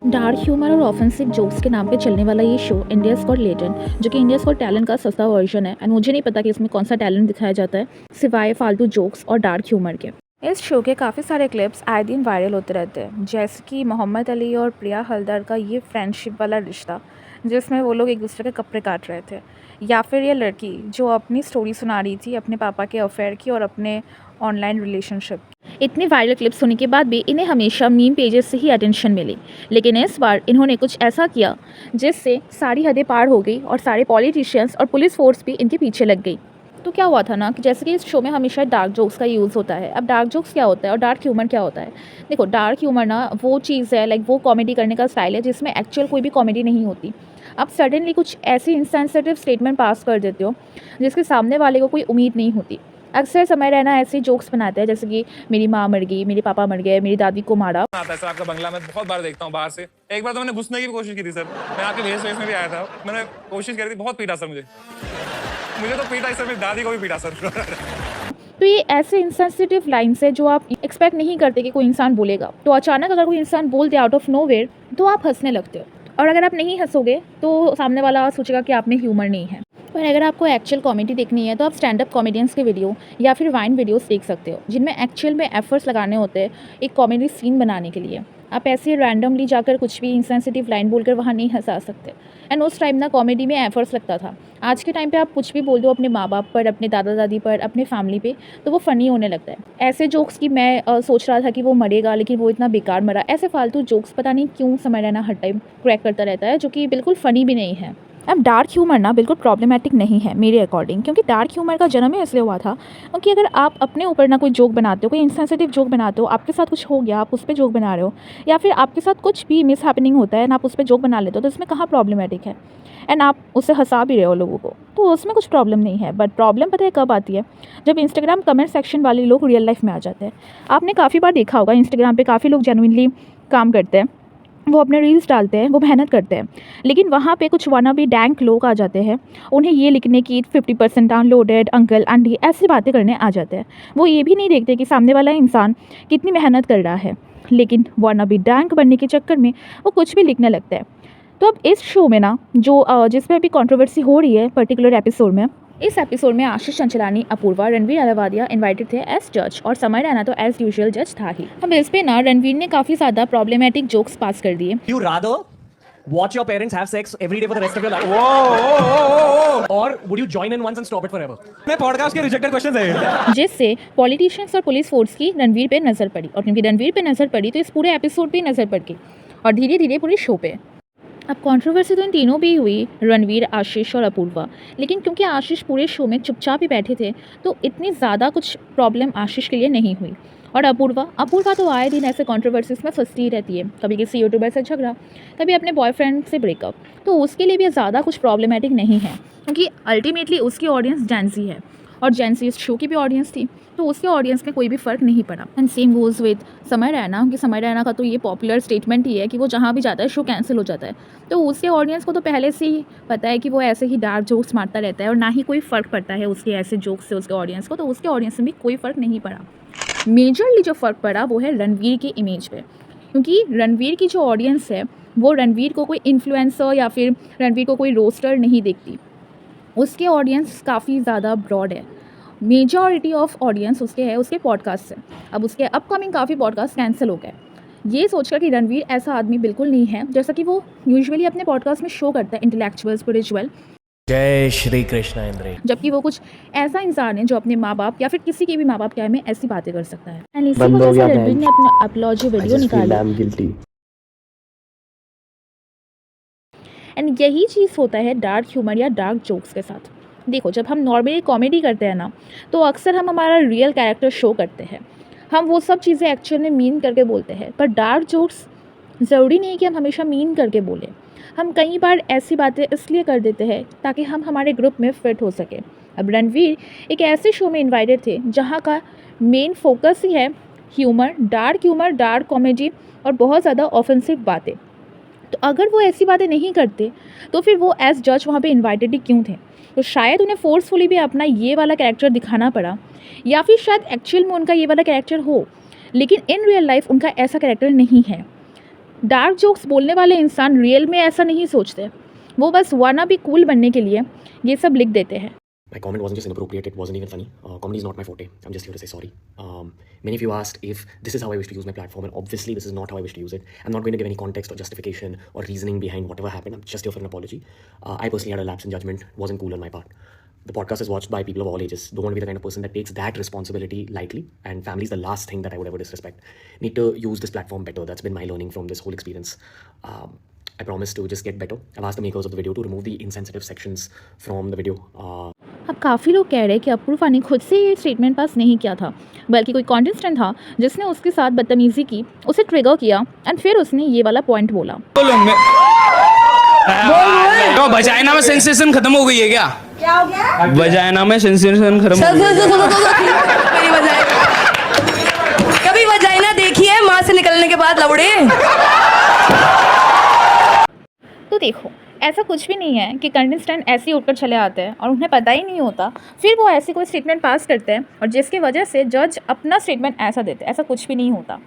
Dark humour और offensive jokes के नाम पे चलने वाला ये शो इंडियाज़ गॉट टैलेंट, जो कि इंडियाज़ गॉट टैलेंट का सस्ता वर्जन है। एंड मुझे नहीं पता कि इसमें कौन सा टैलेंट दिखाया जाता है सिवाय फालतू जोक्स और डार्क ह्यूमर के। इस शो के काफ़ी सारे क्लिप्स आए दिन वायरल होते रहते हैं, जैसे कि मोहम्मद अली और प्रिया हलदर का ये फ्रेंडशिप वाला रिश्ता जिसमें वो लोग एक दूसरे के कपड़े काट रहे थे, या फिर ये लड़की जो अपनी स्टोरी सुना रही थी अपने पापा के अफेयर की और अपने ऑनलाइन रिलेशनशिप। इतने वायरल क्लिप्स होने के बाद भी इन्हें हमेशा मीम पेजेस से ही अटेंशन मिली, लेकिन इस बार इन्होंने कुछ ऐसा किया जिससे सारी हदें पार हो गई और सारे पॉलिटिशियंस और पुलिस फोर्स भी इनके पीछे लग गई। तो क्या हुआ था ना कि जैसे कि इस शो में हमेशा डार्क जोक्स का यूज़ होता है। अब डार्क जोक्स क्या होता है और डार्क ह्यूमर क्या होता है? देखो, डार्क ह्यूमर ना वो चीज़ है, लाइक वो कॉमेडी करने का स्टाइल है जिसमें एक्चुअल कोई भी कॉमेडी नहीं होती। आप सडनली कुछ ऐसी इनसेंसिटिव स्टेटमेंट पास कर देते हो जिसके सामने वाले को कोई उम्मीद नहीं होती। अक्सर समय रहना ऐसे जोक्स बनाते हैं, जैसे कि मेरी माँ मर गई, मेरे पापा मर गए, मेरी दादी को मारा। आता है सर आपका बंगला, मैं बहुत बार देखता हूँ बाहर से। एक बार तो मैंने घुसने की भी कोशिश की थी सर, मैं आपके भेस वेस में भी आया था, मैंने कोशिश करी थी, बहुत पीटा सर मुझे तो पीटा ही सर, मेरी दादी को भी पीटा सर। तो ये ऐसे इंसेंसिटिव लाइन्स है जो आप एक्सपेक्ट नहीं करते कि कोई इंसान बोलेगा। तो अचानक अगर कोई इंसान बोल दे आउट ऑफ नोवेयर, तो आप हंसने लगते हो, और अगर आप नहीं हंसोगे तो सामने वाला सोचेगा कि आप में ह्यूमर नहीं है। पर अगर आपको एक्चुअल कॉमेडी देखनी है तो आप स्टैंड अप कॉमेडियंस के वीडियो या फिर वाइन वीडियोस देख सकते हो, जिनमें एक्चुअल में एफर्ट्स लगाने होते हैं एक कॉमेडी सीन बनाने के लिए। आप ऐसे रैंडमली जाकर कुछ भी इंसेंसिटिव लाइन बोलकर वहाँ नहीं हंसा सकते। एंड उस टाइम ना कॉमेडी में एफर्ट्स लगता था। आज के टाइम पे आप कुछ भी बोल दो अपने माँ बाप पर, अपने दादा दादी पर, अपने फैमिली पे, तो वो फ़नी होने लगता है। ऐसे जोक्स की मैं सोच रहा था कि वो मरेगा लेकिन वो इतना बेकार मरा, ऐसे फालतू जोक्स पता नहीं क्यों समय रहना हर टाइम क्रैक करता रहता है, जो कि बिल्कुल फ़नी भी नहीं है। अब डार्क ह्यूमर ना बिल्कुल प्रॉब्लमेटिक नहीं है मेरे अकॉर्डिंग, क्योंकि डार्क ह्यूमर का जन्म ही इसलिए हुआ था क्योंकि अगर आप अपने ऊपर ना कोई जोक बनाते हो, कोई इंसेंसिटिव जोक बनाते हो, आपके साथ कुछ हो गया, आप उस पर जोक बना रहे हो, या फिर आपके साथ कुछ भी मिस हैपनिंग होता है ना, आप उस पर जोक बना लेते हो, तो इसमें कहाँ प्रॉब्लमेटिक है? एंड आप उससे हंसा भी रहे हो लोगों को, तो उसमें कुछ प्रॉब्लम नहीं है। बट प्रॉब्लम पता है कब आती है? जब इंस्टाग्राम कमेंट सेक्शन वाले लोग रियल लाइफ में आ जाते हैं। आपने काफ़ी बार देखा होगा इंस्टाग्राम पे काफ़ी लोग जेनुइनली काम करते हैं, वो अपने रील्स डालते हैं, वो मेहनत करते हैं, लेकिन वहाँ पे कुछ वानाबी डैंक लोग आ जाते हैं, उन्हें ये लिखने की 50% डाउनलोडेड, अंकल आंटी ऐसी बातें करने आ जाते हैं। वो ये भी नहीं देखते कि सामने वाला इंसान कितनी मेहनत कर रहा है, लेकिन वानाबी डैंक बनने के चक्कर में वो कुछ भी लिखने लगता है। तो अब इस शो में ना जो जिसमें अभी कंट्रोवर्सी हो रही है पर्टिकुलर एपिसोड में, इस एपिसोड में आशीष चंचलानी, अपूर्वा, रणवीर अहलावालिया इनवाइटेड थे एज जज, और समय रैना तो एज यूजुअल जज था ही। अब इस पे ना रणवीर ने काफ़ी ज़्यादा प्रॉब्लमेटिक जोक्स पास कर दिए। You rather watch your parents have sex every day for the rest of your life? Whoa. Or would you join in once and stop it forever? मैं पॉडकास्ट के रिजेक्टेड क्वेश्चन है। जिससे politicians और police force की रणवीर पे नज़र पड़ी, और क्योंकि रणवीर पे नज़र पड़ी तो इस पूरे एपिसोड पे नज़र पड़ गई, और धीरे धीरे पूरे शो पे। अब कंट्रोवर्सी तो इन तीनों भी हुई, रणवीर, आशीष और अपूर्वा, लेकिन क्योंकि आशीष पूरे शो में चुपचाप ही बैठे थे तो इतनी ज़्यादा कुछ प्रॉब्लम आशीष के लिए नहीं हुई। और अपूर्वा अपूर्वा तो आए दिन ऐसे कंट्रोवर्सीज में फंसती ही रहती है, कभी किसी यूट्यूबर से झगड़ा, कभी अपने बॉयफ्रेंड से ब्रेकअप, तो उसके लिए भी ज़्यादा कुछ प्रॉब्लमेटिक नहीं है, क्योंकि अल्टीमेटली उसकी ऑडियंस जेंजी है और जेंजी इस शो की भी ऑडियंस थी, तो उसके ऑडियंस में कोई भी फ़र्क नहीं पड़ा। एंड सेम गोज़ विद समय रैना, कि समय रैना का तो ये पॉपुलर स्टेटमेंट ही है कि वो जहाँ भी जाता है शो कैंसिल हो जाता है, तो उसके ऑडियंस को तो पहले से ही पता है कि वो ऐसे ही डार्क जोक्स मारता रहता है, और ना ही कोई फ़र्क पड़ता है उसके ऐसे जोक्स से उसके ऑडियंस को, तो उसके ऑडियंस में भी कोई फ़र्क नहीं पड़ा। मेजरली जो फ़र्क पड़ा वो है रणवीर की इमेज पे, क्योंकि रणवीर की जो ऑडियंस है वो रणवीर को कोई इन्फ्लुएंसर या फिर रणवीर को कोई रोस्टर नहीं देखती। उसके ऑडियंस काफ़ी ज़्यादा ब्रॉड है, मेजॉरिटी ऑफ ऑडियंस उसके है उसके पॉडकास्ट से। अब उसके अपकमिंग काफ़ी पॉडकास्ट कैंसिल हो गए, ये सोचकर कि रणवीर ऐसा आदमी बिल्कुल नहीं है जैसा कि वो यूजुअली अपने पॉडकास्ट में शो करता है, इंटेलेक्चुअल, स्पिरिचुअल। जय श्री कृष्ण इंद्र। जबकि वो कुछ ऐसा इंसान है जो अपने माँ बाप या फिर किसी के भी माँ बाप के बारे में ऐसी बातें कर सकता है। एंड इसी वजह से रणवीर ने अपना अपलॉजी वीडियो निकाली। एंड यही चीज़ होता है डार्क ह्यूमर या डार्क जोक्स के साथ। देखो, जब हम नॉर्मली कॉमेडी करते हैं ना, तो अक्सर हम हमारा रियल कैरेक्टर शो करते हैं, हम वो सब चीज़ें एक्चुअल में मीन करके बोलते हैं। पर डार्क जोक्स ज़रूरी नहीं है कि हम हमेशा मीन करके बोलें। हम कई बार ऐसी बातें इसलिए कर देते हैं ताकि हम हमारे ग्रुप में फिट हो सके। अब रणवीर एक ऐसे शो में इन्वाइटेड थे जहाँ का मेन फोकस ही है ह्यूमर, डार्क कॉमेडी और बहुत ज़्यादा ऑफेंसिव बातें। तो अगर वो ऐसी बातें नहीं करते तो फिर वो एज जज वहाँ पे इनवाइटेड ही क्यों थे? तो शायद उन्हें फोर्सफुली भी अपना ये वाला कैरेक्टर दिखाना पड़ा, या फिर शायद एक्चुअल में उनका ये वाला कैरेक्टर हो, लेकिन इन रियल लाइफ उनका ऐसा कैरेक्टर नहीं है। डार्क जोक्स बोलने वाले इंसान रियल में ऐसा नहीं सोचते, वो बस वाना भी कूल बनने के लिए ये सब लिख देते हैं। My comment wasn't just inappropriate, it wasn't even funny. Comedy is not my forte. I'm just here to say sorry. Many of you asked if this is how I wish to use my platform, and obviously this is not how I wish to use it. I'm not going to give any context or justification or reasoning behind whatever happened. I'm just here for an apology. I personally had a lapse in judgment. Wasn't cool on my part. The podcast is watched by people of all ages. Don't want to be the kind of person that takes that responsibility lightly, and family is the last thing that I would ever disrespect. Need to use this platform better. That's been my learning from this whole experience. I promise to just get better. I've asked the makers of the video to remove the insensitive sections from the video. अब काफ़ी लोग कह रहे हैं कि अपूर्वा ने खुद से ये स्टेटमेंट पास नहीं किया था, बल्कि कोई कॉन्टेस्टेंट था जिसने उसके साथ बदतमीज़ी की, उसे ट्रिगर किया एंड फिर उसने ये वाला पॉइंट बोला। तो वजाइना में सेंसेशन खत्म हो गई है क्या? क्या हो गया? वजाइना में सेंसेशन खत्म हो गई मेरी वजाइना कभी वजाइना देखी है माँ से निकलने के बाद लवड़े? तो देखो, ऐसा कुछ भी नहीं है कि कंटेस्टेंट ऐसे ही उठकर चले आते हैं और उन्हें पता ही नहीं होता, फिर वो ऐसी कोई स्टेटमेंट पास करते हैं और जिसकी वजह से जज अपना स्टेटमेंट ऐसा देते हैं। ऐसा कुछ भी नहीं होता।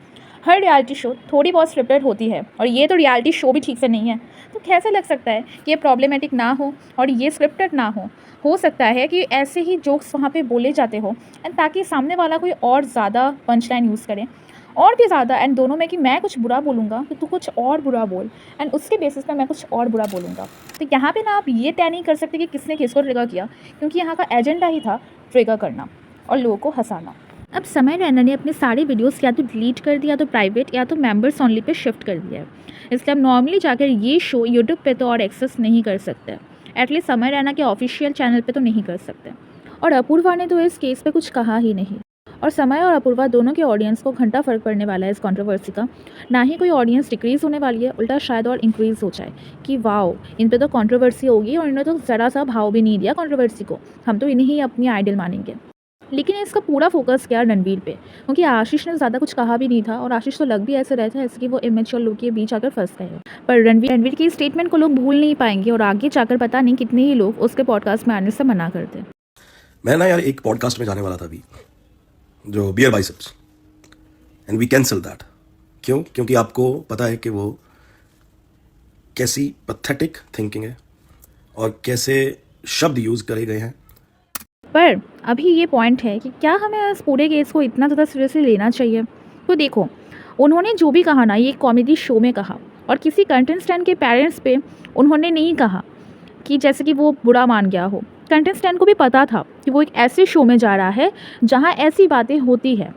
हर रियलिटी शो थोड़ी बहुत स्क्रिप्टेड होती है और ये तो रियलिटी शो भी ठीक से नहीं है, तो कैसे लग सकता है कि ये प्रॉब्लमेटिक ना हो और ये स्क्रिप्टेड ना हो सकता है कि ऐसे ही जोक्स वहाँ पे बोले जाते हो एंड ताकि सामने वाला कोई और ज़्यादा पंच लाइन यूज़ करे और भी ज़्यादा, एंड दोनों में कि मैं कुछ बुरा बोलूँगा तो तू कुछ और बुरा बोल एंड उसके बेसिस पे मैं कुछ और बुरा बोलूँगा। तो यहाँ पे ना आप ये तय नहीं कर सकते कि किसने किसको ट्रिगर किया, क्योंकि यहाँ का एजेंडा ही था ट्रिगर करना और लोगों को हंसाना। अब समय रैना ने अपने सारे वीडियोस या तो डिलीट कर दिया, तो प्राइवेट या तो मेंबर्स ओनली पे शिफ्ट कर दिया है, इसलिए अब नॉर्मली जाकर ये शो यूट्यूब पे तो और एक्सेस नहीं कर सकते, एटलीस्ट समय रैना के ऑफिशियल चैनल पे तो नहीं कर सकते। और अपूर्वा ने तो इस केस पे कुछ कहा ही नहीं, और समय और अपूर्वा दोनों के ऑडियंस को घंटा फ़र्क पड़ने वाला है इस कंट्रोवर्सी का। ना ही कोई ऑडियंस डिक्रीज़ होने वाली है, उल्टा शायद और इंक्रीज़ हो जाए कि वाओ इन पे तो कंट्रोवर्सी होगी और इन्होंने तो ज़रा सा भाव भी नहीं दिया कंट्रोवर्सी को, हम तो इन्हें ही अपनी आइडल मानेंगे। लेकिन इसका पूरा फोकस किया रणवीर पे, क्योंकि आशीष ने ज़्यादा कुछ कहा भी नहीं था और आशीष तो लग भी ऐसे रहता है जैसे कि वो इमेच्योर लोग के बीच आकर फंस गए। पर रणवीर की स्टेटमेंट को लोग भूल नहीं पाएंगे और आगे जाकर पता नहीं कितने ही लोग उसके पॉडकास्ट में आने से मना करते। मैं ना यार एक पॉडकास्ट में जाने वाला था अभी, जो बियर biceps, and we cancel that. क्यों? क्योंकि आपको पता है कि वो कैसी पैथेटिक थिंकिंग है और कैसे शब्द यूज़ करे गए हैं। पर अभी ये पॉइंट है कि क्या हमें इस पूरे केस को इतना ज़्यादा सीरियसली लेना चाहिए? तो देखो, उन्होंने जो भी कहा ना, ये कॉमेडी शो में कहा और किसी कंटेस्टेंट के पेरेंट्स पे उन्होंने नहीं कहा कि जैसे कि वो बुरा मान गया हो। कंटेस्टेंट को भी पता था कि वो एक ऐसे शो में जा रहा है जहाँ ऐसी बातें होती है।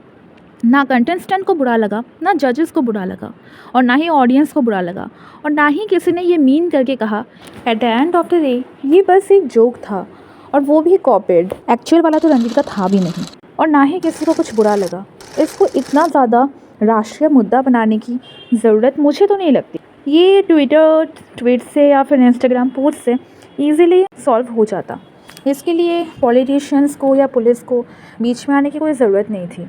ना कंटेस्टेंट को बुरा लगा, ना जजेस को बुरा लगा और ना ही ऑडियंस को बुरा लगा, और ना ही किसी ने ये मीन करके कहा at the end of the day ये बस एक जोक था, और वो भी कॉपीड, एक्चुअल वाला तो रणवीर का था भी नहीं। और ना ही किसी को कुछ बुरा लगा। इसको इतना ज़्यादा राष्ट्रीय मुद्दा बनाने की ज़रूरत मुझे तो नहीं लगती। ये ट्विटर ट्वीट से या फिर इंस्टाग्राम पोस्ट से ईज़िली सॉल्व हो जाता। इसके लिए पॉलिटिशियंस को या पुलिस को बीच में आने की कोई ज़रूरत नहीं थी।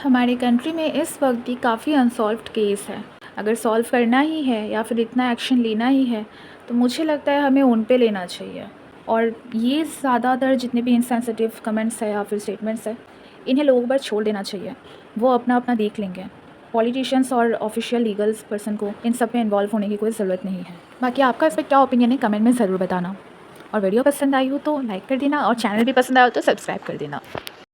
हमारे कंट्री में इस वक्त भी काफ़ी अनसॉल्व्ड केस है। अगर सॉल्व करना ही है या फिर इतना एक्शन लेना ही है तो मुझे लगता है हमें उन पे लेना चाहिए। और ये ज़्यादातर जितने भी इनसेंसिटिव कमेंट्स है या फिर स्टेटमेंट्स है, इन्हें लोगों पर छोड़ देना चाहिए। वो अपना अपना देख लेंगे। पॉलिटिशियंस और ऑफिशियल लीगल्स पर्सन को इन सब में इन्वॉल्व होने की कोई ज़रूरत नहीं है। बाकी आपका इस पर क्या ओपिनियन है कमेंट में ज़रूर बताना। और वीडियो पसंद आई हो तो लाइक कर देना और चैनल भी पसंद आया हो तो सब्सक्राइब कर देना।